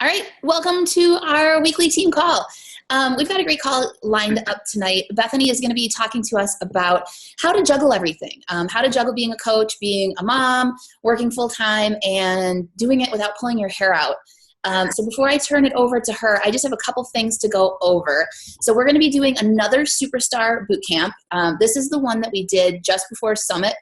All right, welcome to our weekly team call. We've got a great call lined up tonight. Bethany is going to be talking to us about how to juggle everything, how to juggle being a coach, being a mom, working full-time, and doing it without pulling your hair out. So before I turn it over to her, I just have a couple things to go over. So we're going to be doing another Superstar Boot Camp. This is the one that we did just before Summit.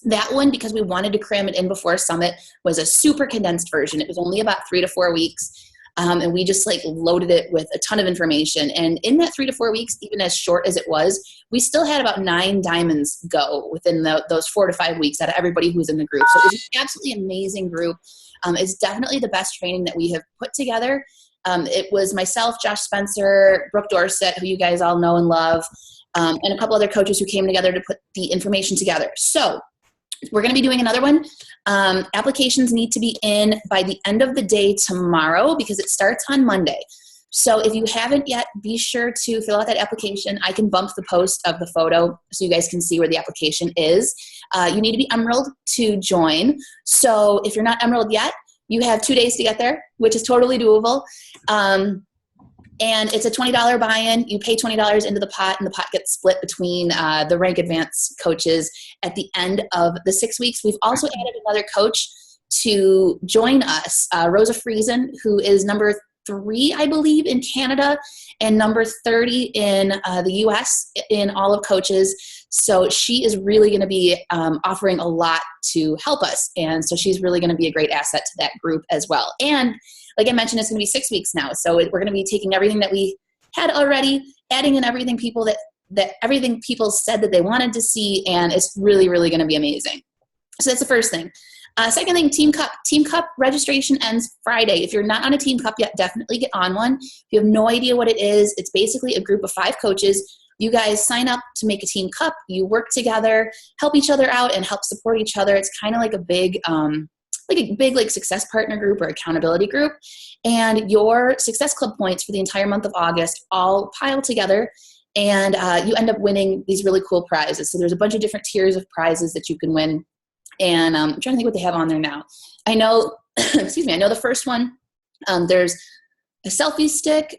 That one, because we wanted to cram it in before Summit, was a super condensed version. It was only about 3 to 4 weeks. And we just loaded it with a ton of information. And in that 3 to 4 weeks, even as short as it was, we still had about 9 diamonds go within those 4 to 5 weeks out of everybody who's in the group. So it was an absolutely amazing group. It's definitely the best training that we have put together. It was myself, Josh Spencer, Brooke Dorset, who you guys all know and love, and a couple other coaches who came together to put the information together. So we're going to be doing another one. Applications need to be in by the end of the day tomorrow because it starts on Monday. So if you haven't yet, be sure to fill out that application. I can bump the post of the photo so you guys can see where the application is. You need to be Emerald to join. So if you're not Emerald yet, you have 2 days to get there, which is totally doable. And it's a $20 buy-in. You pay $20 into the pot, and the pot gets split between the rank advance coaches at the end of the 6 weeks. We've also added another coach to join us, Rosa Friesen, who is number 3, I believe, in Canada, and number 30 in the U.S. in all of coaches. So she is really going to be offering a lot to help us. And so she's really going to be a great asset to that group as well. And like I mentioned, it's going to be 6 weeks now. So we're going to be taking everything that we had already, adding in everything people everything people said that they wanted to see, and it's really, really going to be amazing. So that's the first thing. Second thing, Team Cup. Team Cup registration ends Friday. If you're not on a Team Cup yet, definitely get on one. If you have no idea what it is, it's basically a group of 5 coaches. You guys sign up to make a Team Cup. You work together, help each other out, and help support each other. It's kind of like a big success partner group or accountability group. And your Success Club points for the entire month of August all pile together, and you end up winning these really cool prizes. So there's a bunch of different tiers of prizes that you can win. And I'm trying to think what they have on there now. I know, excuse me, I know the first one, there's a selfie stick.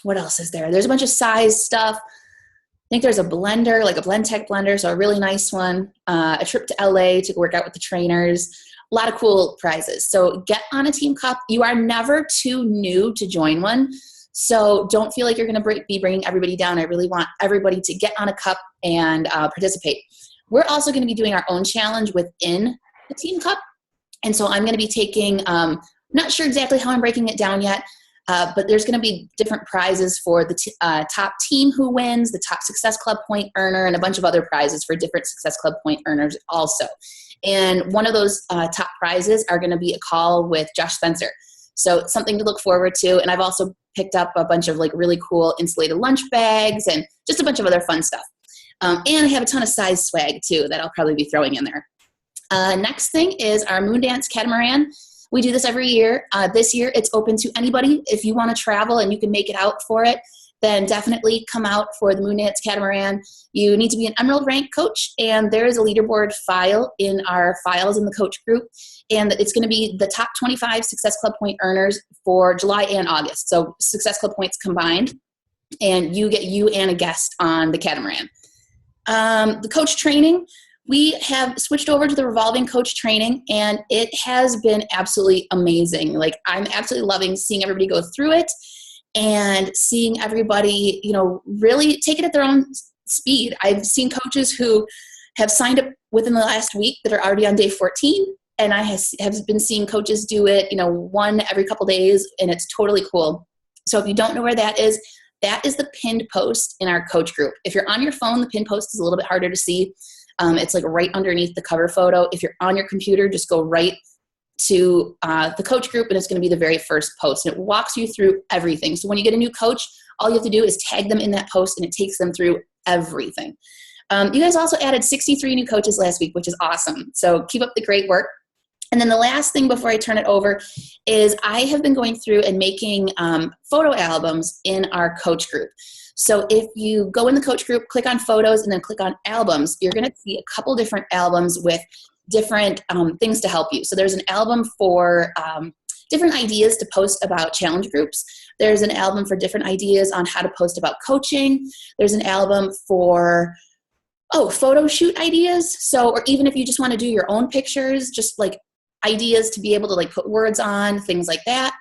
What else is there? There's a bunch of size stuff. I think there's a blender, like a Blend Tech blender, so a really nice one. A trip to LA to work out with the trainers. A lot of cool prizes. So get on a Team Cup. You are never too new to join one. So don't feel like you're going to be bringing everybody down. I really want everybody to get on a cup and participate. We're also going to be doing our own challenge within the Team Cup. And so I'm going to be taking, not sure exactly how I'm breaking it down yet, but there's going to be different prizes for the top team who wins, the top Success Club point earner, and a bunch of other prizes for different Success Club point earners also. And one of those top prizes are going to be a call with Josh Spencer. So it's something to look forward to. And I've also picked up a bunch of really cool insulated lunch bags and just a bunch of other fun stuff. And I have a ton of size swag too that I'll probably be throwing in there. Next thing is our Moon Dance Catamaran. We do this every year. This year it's open to anybody. If you want to travel and you can make it out for it, then definitely come out for the Moon Dance Catamaran. You need to be an Emerald rank coach, and there is a leaderboard file in our files in the coach group, and it's going to be the top 25 Success Club point earners for July and August. So Success Club points combined, and you get you and a guest on the Catamaran. The coach training, we have switched over to the revolving coach training, and it has been absolutely amazing. I'm absolutely loving seeing everybody go through it and seeing everybody, really take it at their own speed. I've seen coaches who have signed up within the last week that are already on day 14, and I have been seeing coaches do it, one every couple days, and it's totally cool. So if you don't know where that is the pinned post in our coach group. If you're on your phone, the pinned post is a little bit harder to see. It's right underneath the cover photo. If you're on your computer, just go right to the coach group, and it's going to be the very first post. And it walks you through everything. So when you get a new coach, all you have to do is tag them in that post, and it takes them through everything. You guys also added 63 new coaches last week, which is awesome. So keep up the great work. And then the last thing before I turn it over is I have been going through and making photo albums in our coach group. So if you go in the coach group, click on photos, and then click on albums, you're going to see a couple different albums with different things to help you. So there's an album for different ideas to post about challenge groups. There's an album for different ideas on how to post about coaching. There's an album for photo shoot ideas. So, or even if you just want to do your own pictures, just like ideas to be able to like put words on, things like that.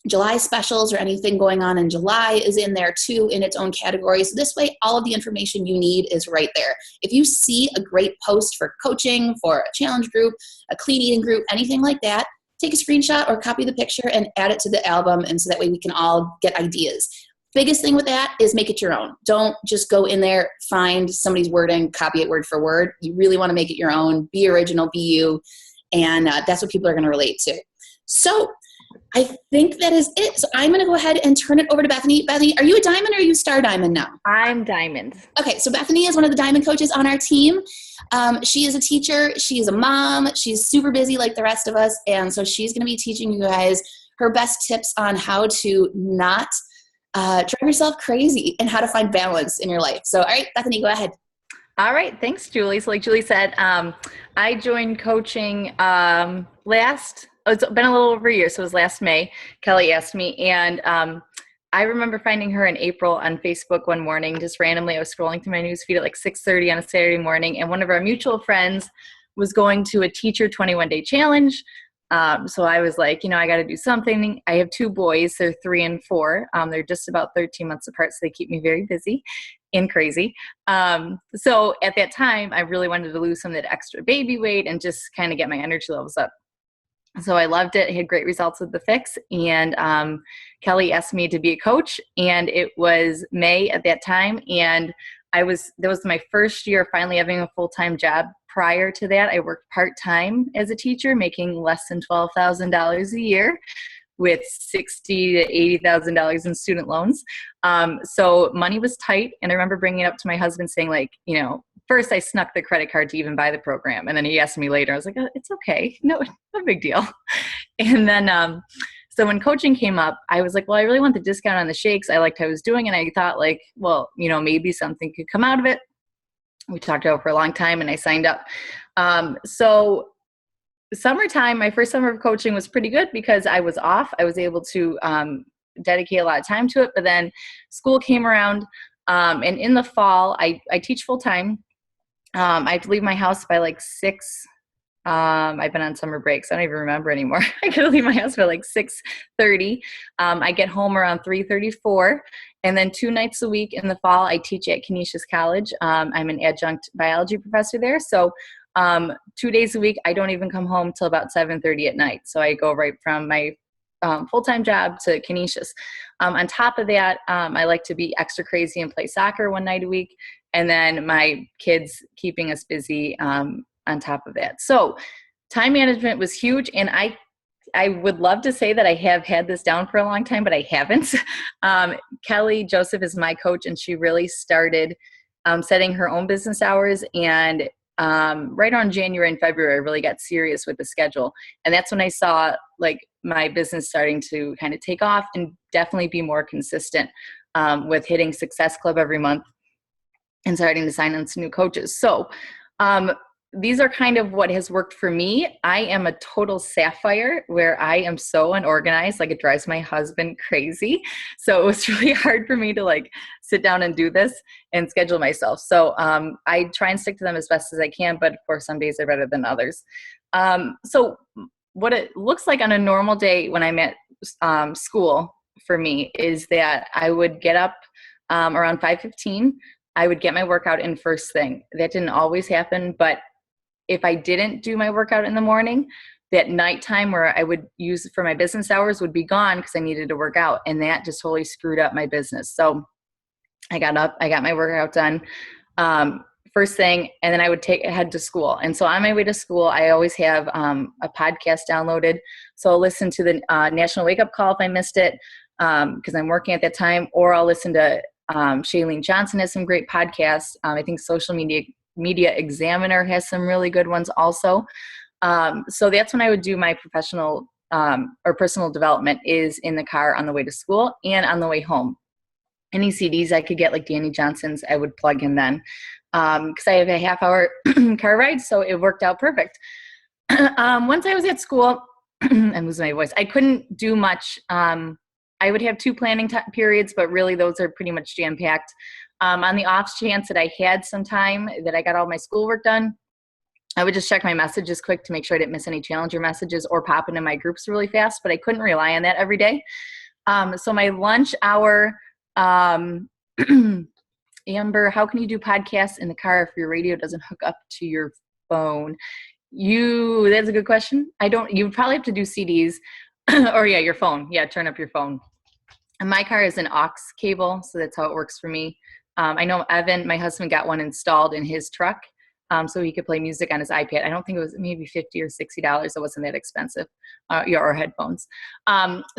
July specials or anything going on in July is in there too in its own category. So this way, all of the information you need is right there. If you see a great post for coaching, for a challenge group, a clean eating group, anything like that, take a screenshot or copy the picture and add it to the album. And so that way we can all get ideas. Biggest thing with that is make it your own. Don't just go in there, find somebody's wording, copy it word for word. You really want to make it your own, be original, be you. And that's what people are going to relate to. So I think that is it. So I'm going to go ahead and turn it over to Bethany. Bethany, are you a diamond or are you star diamond now? I'm diamond. Okay, so Bethany is one of the diamond coaches on our team. She is a teacher. She's a mom. She's super busy like the rest of us. And so she's going to be teaching you guys her best tips on how to not drive yourself crazy and how to find balance in your life. So, all right, Bethany, go ahead. All right. Thanks, Julie. So like Julie said, I joined coaching it's been a little over a year. So it was last May. Kelly asked me. And I remember finding her in April on Facebook one morning, just randomly. I was scrolling through my newsfeed at like 6:30 on a Saturday morning. And one of our mutual friends was going to a teacher 21-day challenge. So I was like, I got to do something. I have 2 boys. They're 3 and 4. They're just about 13 months apart. So they keep me very busy and crazy. So at that time, I really wanted to lose some of that extra baby weight and just kind of get my energy levels up. So I loved it. I had great results with the fix. And Kelly asked me to be a coach. And it was May at that time. And that was my first year finally having a full-time job. Prior to that, I worked part-time as a teacher, making less than $12,000 a year with $60,000 to $80,000 in student loans. So money was tight. And I remember bringing it up to my husband saying like, first I snuck the credit card to even buy the program. And then he asked me later, I was like, oh, it's okay. No big deal. And then, so when coaching came up, I was like, well, I really want the discount on the shakes. I liked how I was doing. And I thought like, well, maybe something could come out of it. We talked about it for a long time and I signed up. So summertime, my first summer of coaching was pretty good because I was off. I was able to dedicate a lot of time to it. But then school came around. And in the fall, I teach full time. I have to leave my house by like 6. I've been on summer breaks. I don't even remember anymore. I gotta leave my house by like 6:30. I get home around 3:34. And then 2 nights a week in the fall, I teach at Canisius College. I'm an adjunct biology professor there. So 2 days a week, I don't even come home till about 7:30 at night. So I go right from my full-time job to Canisius. On top of that, I like to be extra crazy and play soccer 1 night a week. And then my kids keeping us busy on top of that. So time management was huge. And I would love to say that I have had this down for a long time, but I haven't. Kelly Joseph is my coach, and she really started setting her own business hours. And right around January and February, I really got serious with the schedule. And that's when I saw like my business starting to kind of take off and definitely be more consistent with hitting Success Club every month and starting to sign on some new coaches. So these are kind of what has worked for me. I am a total sapphire where I am so unorganized, like it drives my husband crazy. So it was really hard for me to like sit down and do this and schedule myself. So I try and stick to them as best as I can, but of course some days are better than others. So what it looks like on a normal day when I'm at school for me is that I would get up around 5:15. I would get my workout in first thing. That didn't always happen, but if I didn't do my workout in the morning, that nighttime where I would use for my business hours would be gone because I needed to work out. And that just totally screwed up my business. So I got up, I got my workout done first thing, and then I would head to school. And so on my way to school, I always have a podcast downloaded. So I'll listen to the National Wake Up Call if I missed it because I'm working at that time, or I'll listen to Shailene Johnson has some great podcasts. I think Social Media Examiner has some really good ones also. So that's when I would do my professional or personal development is in the car on the way to school and on the way home. Any CDs I could get, like Danny Johnson's, I would plug in then because I have a half-hour car ride, so it worked out perfect. Once I was at school, I'm losing my voice. I couldn't do much. I would have 2 planning periods, but really those are pretty much jam-packed. On the off chance that I had some time, that I got all my schoolwork done, I would just check my messages quick to make sure I didn't miss any Challenger messages or pop into my groups really fast, but I couldn't rely on that every day. So my lunch hour, Amber, how can you do podcasts in the car if your radio doesn't hook up to your phone? That's a good question. You would probably have to do CDs or your phone. Yeah, turn up your phone. And my car is an aux cable, so that's how it works for me. I know Evan, my husband, got one installed in his truck, so he could play music on his iPad. I don't think it was maybe $50 or $60. It wasn't that expensive, or headphones.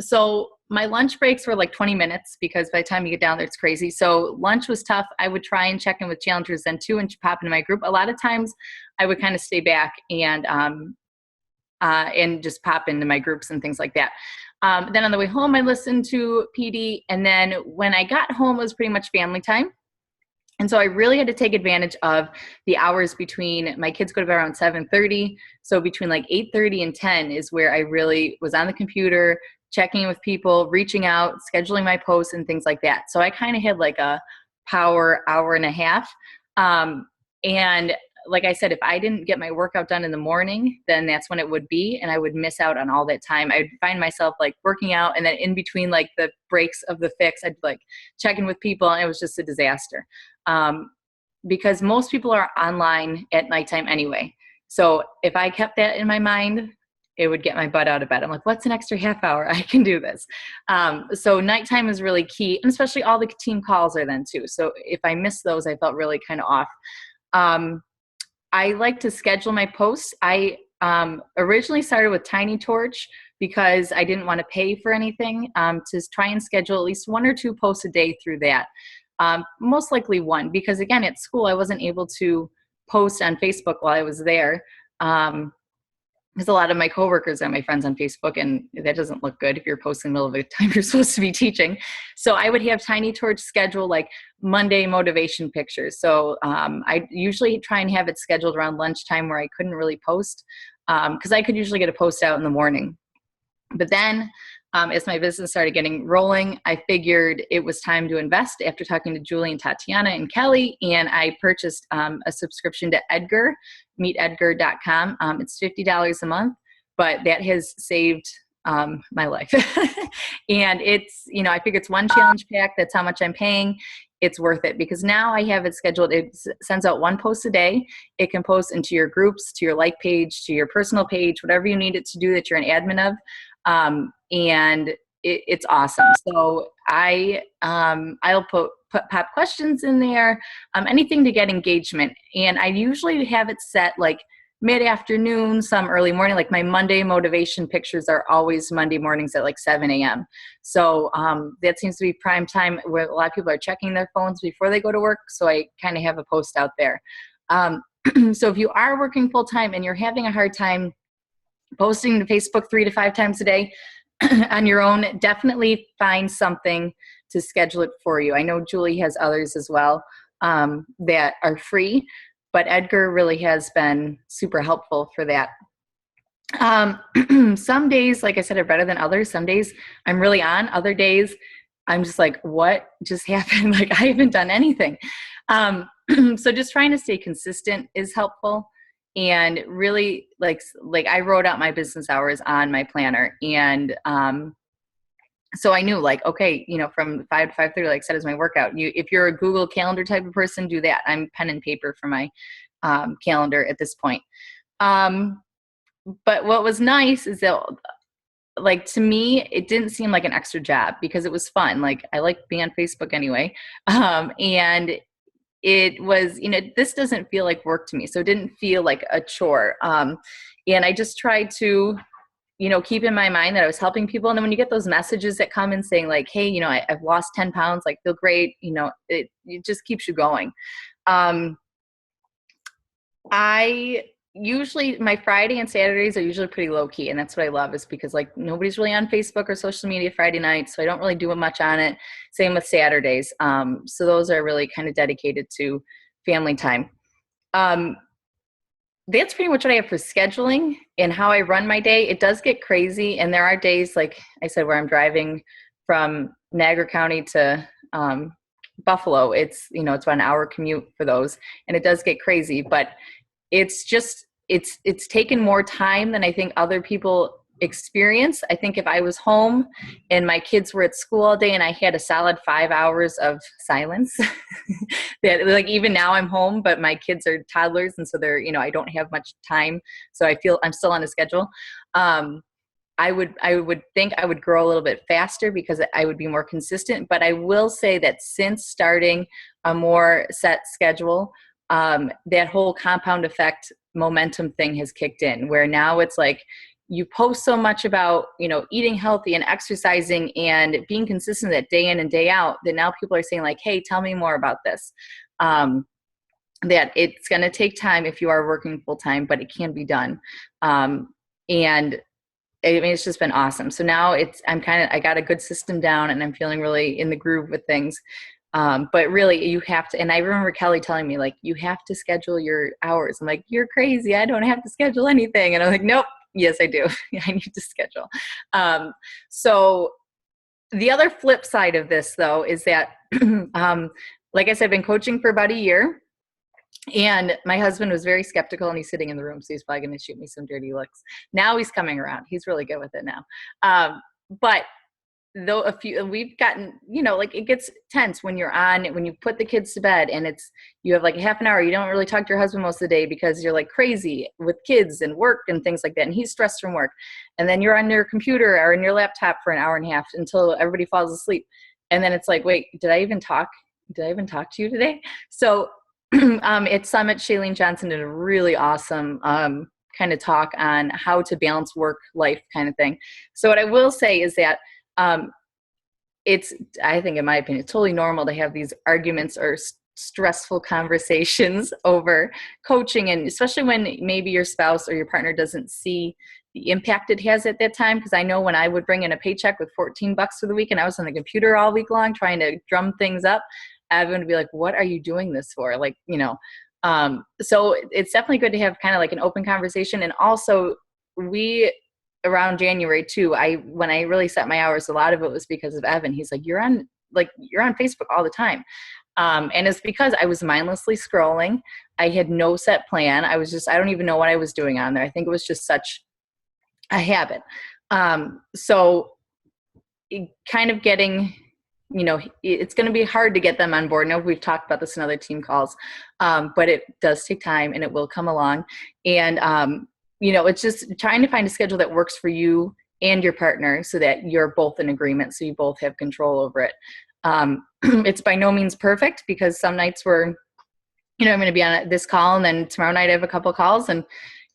So my lunch breaks were like 20 minutes because by the time you get down there, it's crazy. So lunch was tough. I would try and check in with challengers then too and pop into my group. A lot of times I would kind of stay back and just pop into my groups and things like that. Then on the way home, I listened to PD. And then when I got home, it was pretty much family time. And so I really had to take advantage of the hours between, my kids go to bed around 7:30. So between like 8:30 and 10 is where I really was on the computer, checking with people, reaching out, scheduling my posts and things like that. So I kind of had like a power hour and a half. And like I said, if I didn't get my workout done in the morning, then that's when it would be, and I would miss out on all that time. I'd find myself like working out, and then in between like the breaks of the fix, I'd like check in with people, and it was just a disaster. Because most people are online at nighttime anyway. So if I kept that in my mind, it would get my butt out of bed. I'm like, what's an extra half hour? I can do this. So nighttime is really key, and especially all the team calls are then too. So if I missed those, I felt really kind of off. I like to schedule my posts. I originally started with Tiny Torch because I didn't want to pay for anything, to try and schedule at least 1 or 2 posts a day through that. Most likely 1, because again, at school, I wasn't able to post on Facebook while I was there. Because a lot of my coworkers are my friends on Facebook, and that doesn't look good if you're posting in the middle of the time you're supposed to be teaching. So I would have Tiny Torch schedule like Monday motivation pictures. So I usually try and have it scheduled around lunchtime where I couldn't really post, because I could usually get a post out in the morning. But then as my business started getting rolling, I figured it was time to invest after talking to Julie and Tatiana and Kelly. And I purchased a subscription to Edgar, meetedgar.com. It's $50 a month, but that has saved my life. And it's, I figure it's 1 challenge pack. That's how much I'm paying. It's worth it because now I have it scheduled. It sends out 1 post a day. It can post into your groups, to your like page, to your personal page, whatever you need it to do that you're an admin of. And it's awesome. So I'll put pop questions in there, anything to get engagement. And I usually have it set like mid-afternoon, some early morning. Like my Monday motivation pictures are always Monday mornings at like 7 a.m. So that seems to be prime time where a lot of people are checking their phones before they go to work. So I kind of have a post out there. So if you are working full-time and you're having a hard time posting to Facebook 3 to 5 times a day on your own, definitely find something to schedule it for you. I know Julie has others as well that are free, but Edgar really has been super helpful for that. Some days, like I said, are better than others. Some days I'm really on. Other days I'm just like, what just happened? Like I haven't done anything. So just trying to stay consistent is helpful. And really like I wrote out my business hours on my planner. And so I knew like, okay, from 5 to 5:30, like I said, is my workout. If you're a Google Calendar type of person, do that. I'm pen and paper for my calendar at this point. But what was nice is that, like, to me, it didn't seem like an extra job because it was fun. Like I like being on Facebook anyway. And it was, this doesn't feel like work to me. So it didn't feel like a chore. And I just tried to, keep in my mind that I was helping people. And then when you get those messages that come in saying like, hey, I've lost 10 pounds, like feel great. It just keeps you going. My Friday and Saturdays are usually pretty low key. And that's what I love is because like nobody's really on Facebook or social media Friday night. So I don't really do much on it. Same with Saturdays. So those are really kind of dedicated to family time. that's pretty much what I have for scheduling and how I run my day. It does get crazy. And there are days, like I said, where I'm driving from Niagara County to Buffalo. It's, it's about an hour commute for those. And it does get crazy, but it's just, it's taken more time than I think other people experience. I think if I was home and my kids were at school all day and I had a solid 5 hours of silence, that like even now I'm home, but my kids are toddlers. And so they're, I don't have much time. So I feel I'm still on a schedule. I would think I would grow a little bit faster because I would be more consistent. But I will say that since starting a more set schedule, that whole compound effect momentum thing has kicked in, where now it's like you post so much about, eating healthy and exercising and being consistent that day in and day out, that now people are saying like, hey, tell me more about this. That it's going to take time if you are working full time, but it can be done. And I mean, it's just been awesome. So now I got a good system down and I'm feeling really in the groove with things. But really you have to, and I remember Kelly telling me like, you have to schedule your hours. I'm like, you're crazy. I don't have to schedule anything. And I'm like, nope. Yes, I do. I need to schedule. So the other flip side of this though, is that, like I said, I've been coaching for about a year. And my husband was very skeptical and he's sitting in the room. So he's probably going to shoot me some dirty looks. Now he's coming around. He's really good with it now. But though we've gotten, like it gets tense when when you put the kids to bed and you have like a half an hour, you don't really talk to your husband most of the day because you're like crazy with kids and work and things like that. And he's stressed from work. And then you're on your computer or in your laptop for an hour and a half until everybody falls asleep. And then it's like, wait, did I even talk to you today? So at Summit, Shailene Johnson did a really awesome kind of talk on how to balance work life kind of thing. So what I will say is that I think in my opinion, it's totally normal to have these arguments or stressful conversations over coaching. And especially when maybe your spouse or your partner doesn't see the impact it has at that time. Cause I know when I would bring in a paycheck with $14 for the week and I was on the computer all week long trying to drum things up, everyone would be like, what are you doing this for? Like, so it's definitely good to have kind of like an open conversation. And also around January too, when I really set my hours, a lot of it was because of Evan. He's like, you're on Facebook all the time. And it's because I was mindlessly scrolling. I had no set plan. I don't even know what I was doing on there. I think it was just such a habit. So kind of getting, it's going to be hard to get them on board. I know we've talked about this in other team calls, but it does take time and it will come along. And, it's just trying to find a schedule that works for you and your partner so that you're both in agreement. So you both have control over it. It's by no means perfect because some nights I'm going to be on this call and then tomorrow night I have a couple of calls and,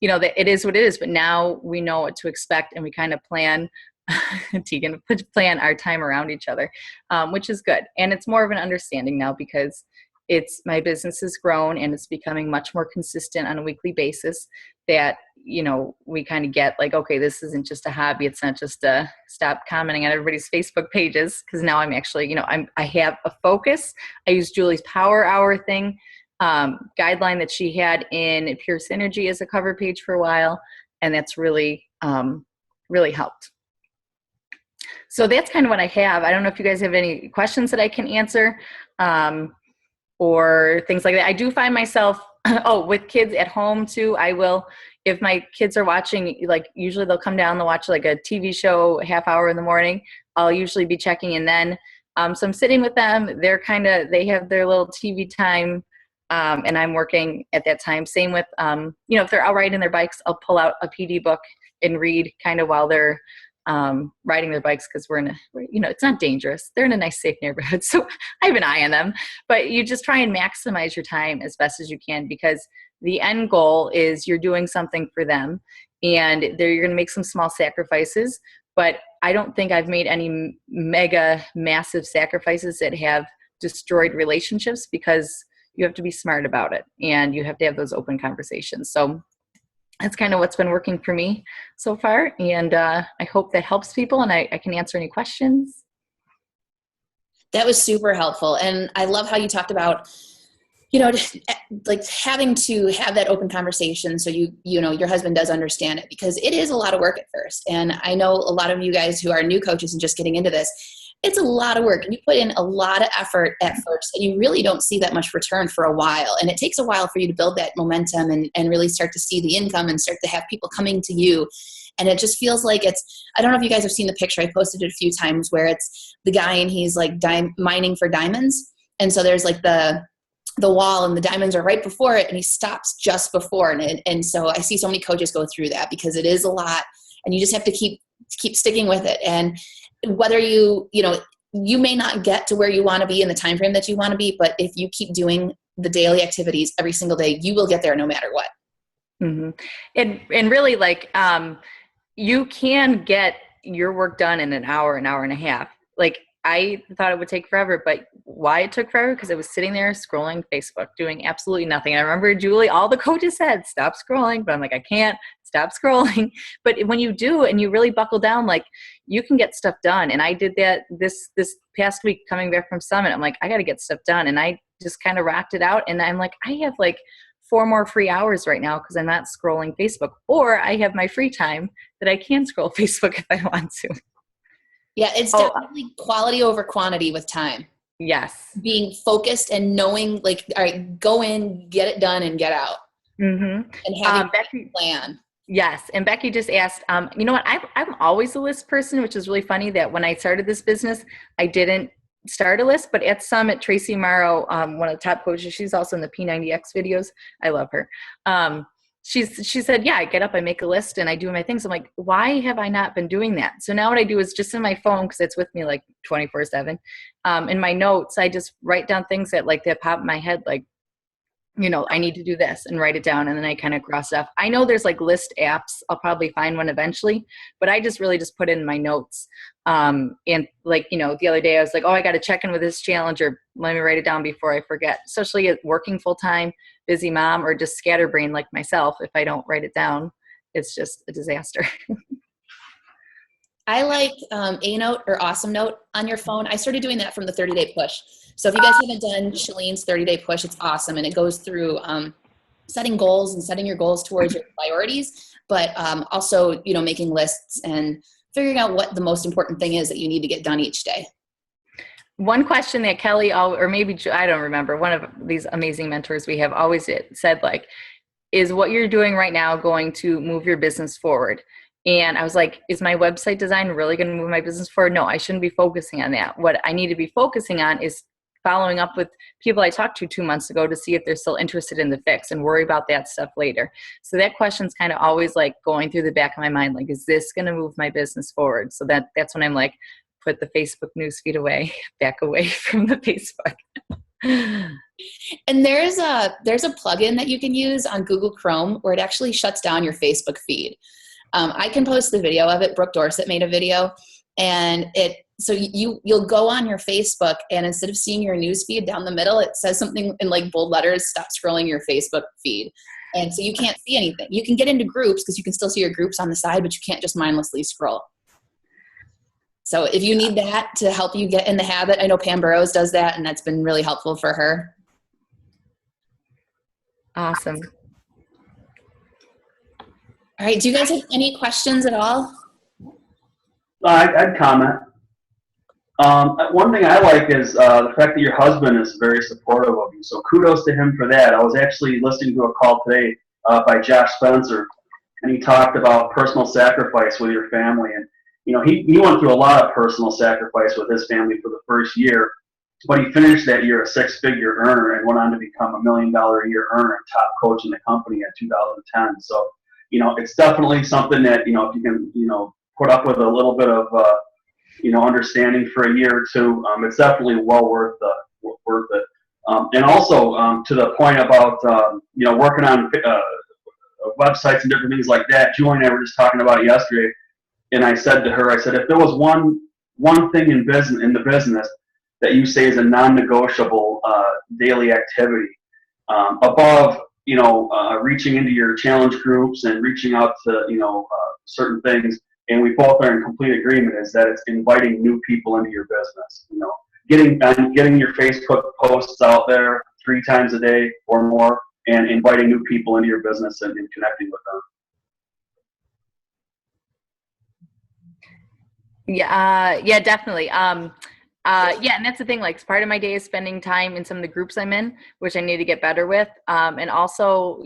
it is what it is, but now we know what to expect and we kind of plan plan our time around each other, which is good. And it's more of an understanding now because my business has grown and it's becoming much more consistent on a weekly basis that, we kind of get like, okay, this isn't just a hobby. It's not just a stop commenting on everybody's Facebook pages. Cause now I'm actually, I have a focus. I use Julie's Power Hour thing, guideline that she had in Pure Synergy as a cover page for a while. And that's really, really helped. So that's kind of what I have. I don't know if you guys have any questions that I can answer or things like that. I do find myself, with kids at home too, I will, if my kids are watching, like usually they'll come down, they'll watch like a TV show, half hour in the morning. I'll usually be checking in then. So I'm sitting with them. They have their little TV time and I'm working at that time. Same with, if they're out riding their bikes, I'll pull out a PD book and read kind of while they're riding their bikes because it's not dangerous. They're in a nice, safe neighborhood. So I have an eye on them, but you just try and maximize your time as best as you can because the end goal is you're doing something for them and you're going to make some small sacrifices, but I don't think I've made any mega massive sacrifices that have destroyed relationships because you have to be smart about it and you have to have those open conversations. So that's kind of what's been working for me so far. And I hope that helps people and I can answer any questions. That was super helpful. And I love how you talked about like having to have that open conversation so your husband does understand it, because it is a lot of work at first. And I know a lot of you guys who are new coaches and just getting into this, it's a lot of work, and you put in a lot of effort at first, and you really don't see that much return for a while. And it takes a while for you to build that momentum and really start to see the income and start to have people coming to you. And it just feels like I don't know if you guys have seen the picture. I posted it a few times where it's the guy and he's like mining for diamonds. And so there's like the wall and the diamonds are right before it, and he stops just before it. And so I see so many coaches go through that because it is a lot, and you just have to keep sticking with it. And whether you may not get to where you want to be in the time frame that you want to be, but if you keep doing the daily activities every single day, you will get there no matter what. Mm-hmm. And really, like, you can get your work done in an hour and a half. Like, I thought it would take forever, but why it took forever? Because I was sitting there scrolling Facebook, doing absolutely nothing. And I remember Julie, all the coaches said, stop scrolling, but I'm like, I can't stop scrolling. But when you do, and you really buckle down, like, you can get stuff done. And I did that this past week coming back from Summit. I'm like, I got to get stuff done. And I just kind of rocked it out. And I'm like, I have like 4 more free hours right now because I'm not scrolling Facebook, or I have my free time that I can scroll Facebook if I want to. Yeah, it's definitely quality over quantity with time. Yes. Being focused and knowing, like, all right, go in, get it done, and get out. Mm-hmm. And having a plan. Yes. And Becky just asked, you know what, I'm always a list person, which is really funny that when I started this business, I didn't start a list, but at Summit, Tracy Morrow, one of the top coaches, she's also in the P90X videos. I love her. She said, yeah, I get up, I make a list, and I do my things. I'm like, why have I not been doing that? So now what I do is just in my phone, because it's with me like 24/7. In my notes, I just write down things that pop in my head, like, I need to do this, and write it down, and then I kind of cross off. I know there's like list apps. I'll probably find one eventually, but I just really just put in my notes. And like, the other day I was like, oh, I got to check in with this challenge, or let me write it down before I forget, especially at working full time, busy mom, or just scatterbrained like myself. If I don't write it down, it's just a disaster. I like A Note or Awesome Note on your phone. I started doing that from the 30-day push. So if you guys haven't done Shalene's 30-day push, it's awesome. And it goes through setting goals and setting your goals towards your priorities, but also, making lists and figuring out what the most important thing is that you need to get done each day. One question that Kelly, or maybe, I don't remember, one of these amazing mentors we have always said, like, is what you're doing right now going to move your business forward? And I was like, is my website design really going to move my business forward? No, I shouldn't be focusing on that. What I need to be focusing on is following up with people I talked to 2 months ago to see if they're still interested in the fix, and worry about that stuff later. So that question's kind of always like going through the back of my mind, like, is this going to move my business forward? So that's when I'm like, put the Facebook newsfeed away, back away from the Facebook. And there's a plugin that you can use on Google Chrome where it actually shuts down your Facebook feed. I can post the video of it. Brooke Dorset made a video, and so you'll go on your Facebook, and instead of seeing your news feed down the middle, it says something in like bold letters, stop scrolling your Facebook feed. And so you can't see anything. You can get into groups because you can still see your groups on the side, but you can't just mindlessly scroll. So if you need that to help you get in the habit, I know Pam Burrows does that, and that's been really helpful for her. Awesome. All right. Do you guys have any questions at all? I'd comment. One thing I like is the fact that your husband is very supportive of you. So kudos to him for that. I was actually listening to a call today by Josh Spencer, and he talked about personal sacrifice with your family. And, he went through a lot of personal sacrifice with his family for the first year, but he finished that year a 6-figure earner and went on to become $1 million a year earner and top coach in the company in 2010. So, it's definitely something that, if you can, put up with a little bit of, understanding for a year or two, it's definitely well worth it. And also to the point about, working on websites and different things like that, Julie and I were just talking about it yesterday, and I said to her, if there was one thing in the business that you say is a non-negotiable daily activity, above reaching into your challenge groups and reaching out to certain things, and we both are in complete agreement, is that it's inviting new people into your business. Getting your Facebook posts out there, 3 times a day or more, and inviting new people into your business and connecting with them. Yeah, definitely. Yeah, and that's the thing, like part of my day is spending time in some of the groups I'm in, which I need to get better with. And also,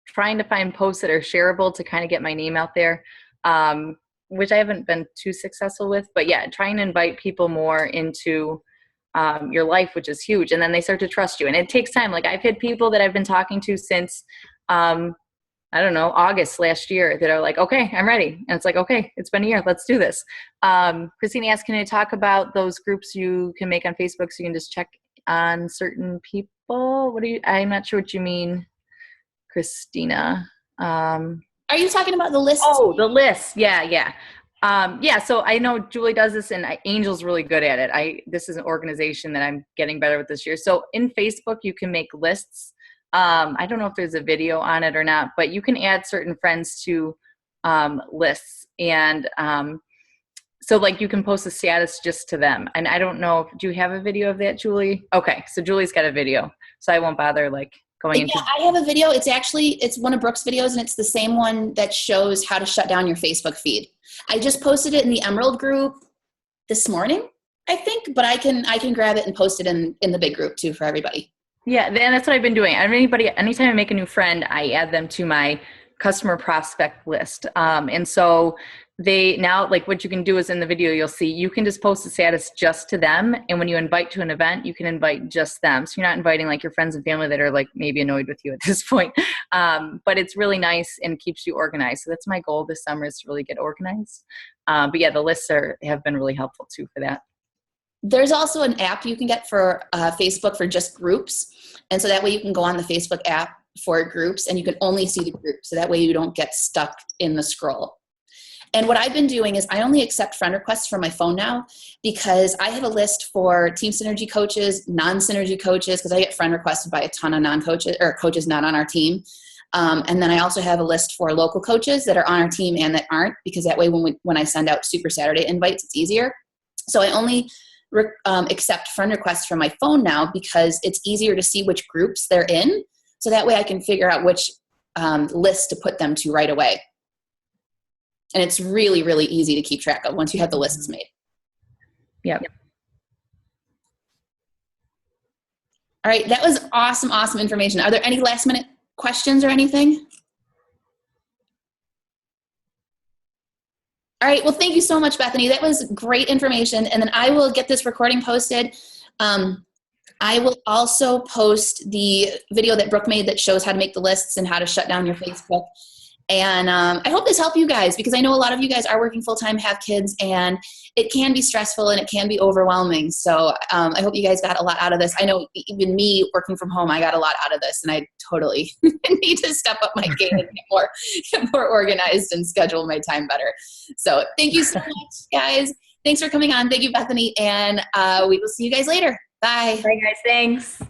trying to find posts that are shareable to kind of get my name out there, which I haven't been too successful with. But yeah, trying to invite people more into your life, which is huge. And then they start to trust you. And it takes time. Like I've had people that I've been talking to since, I don't know, August last year that are like, okay, I'm ready. And it's like, okay, it's been a year. Let's do this. Christine asked, can you talk about those groups you can make on Facebook so you can just check on certain people? I'm not sure what you mean, Christina. Are you talking about the list? Oh, the list. Yeah. Yeah, so I know Julie does this and Angel's really good at it. This is an organization that I'm getting better with this year. So in Facebook, you can make lists. I don't know if there's a video on it or not, but you can add certain friends to lists. And so like you can post a status just to them. And I don't know, do you have a video of that, Julie? Okay, so Julie's got a video. So I won't bother like going into. Yeah, I have a video. It's one of Brooke's videos, and it's the same one that shows how to shut down your Facebook feed. I just posted it in the Emerald group this morning, I think, but I can grab it and post it in the big group too for everybody. Yeah, and that's what I've been doing. Anytime I make a new friend, I add them to my customer prospect list. And so they now, like what you can do is in the video, you'll see you can just post a status just to them. And when you invite to an event, you can invite just them. So you're not inviting like your friends and family that are like maybe annoyed with you at this point. But it's really nice and keeps you organized. So that's my goal this summer, is to really get organized. But yeah, the lists have been really helpful too for that. There's also an app you can get for Facebook for just groups. And so that way you can go on the Facebook app for groups and you can only see the group. So that way you don't get stuck in the scroll. And what I've been doing is I only accept friend requests from my phone now, because I have a list for Team Synergy coaches, non-Synergy coaches, because I get friend requested by a ton of non-coaches or coaches not on our team. And then I also have a list for local coaches that are on our team and that aren't, because that way when I send out Super Saturday invites, it's easier. So I only accept friend requests from my phone now, because it's easier to see which groups they're in. So that way I can figure out which list to put them to right away. And it's really, really easy to keep track of once you have the lists made. Yep. All right. That was awesome information. Are there any last minute questions or anything? All right. Well, thank you so much, Bethany. That was great information. And then I will get this recording posted. I will also post the video that Brooke made that shows how to make the lists and how to shut down your Facebook. And I hope this helped you guys, because I know a lot of you guys are working full-time, have kids, and it can be stressful and it can be overwhelming. So I hope you guys got a lot out of this. I know even me working from home, I got a lot out of this, and I totally need to step up my game and get more organized and schedule my time better. So thank you so much, guys. Thanks for coming on. Thank you, Bethany. And we will see you guys later. Bye. Bye, guys. Thanks.